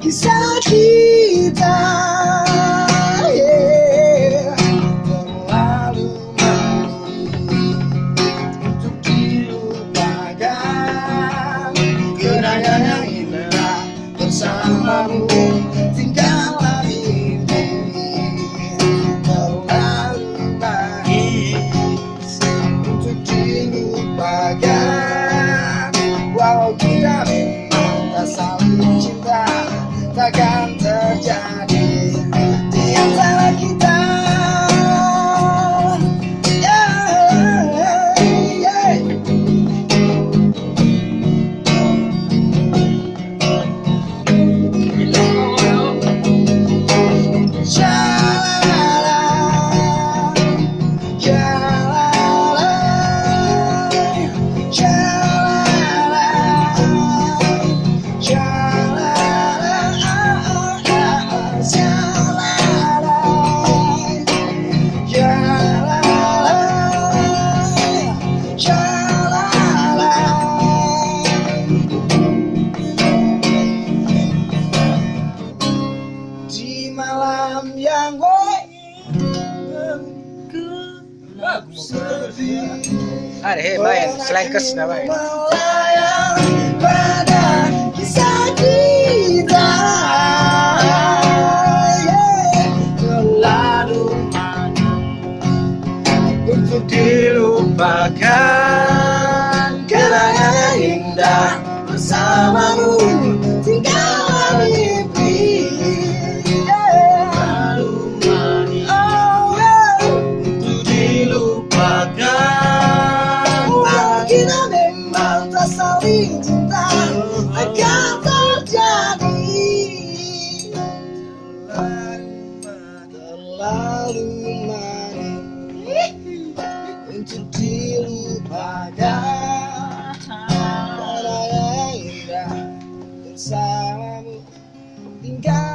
kisah kita, terlalu manis untuk dilupakan. Kenangan yang indah bersamamu tinggallah mimpi, terlalu manis untuk dilupakan. Walau kita memang tak saling cinta, takkan terjadi di antara kita. Di malam yang Ada main selengkes namanya. melayang pada kisah kita, terlalu untuk dilupakan. Kenangan indah bersamamu tinggallah mimpi, terlalu manis untuk dilupakan. Walau kita memang tak saling cinta, takkan terjadi. Terlalu manis untuk dilupakan. Kenangan indah bersamamu tinggal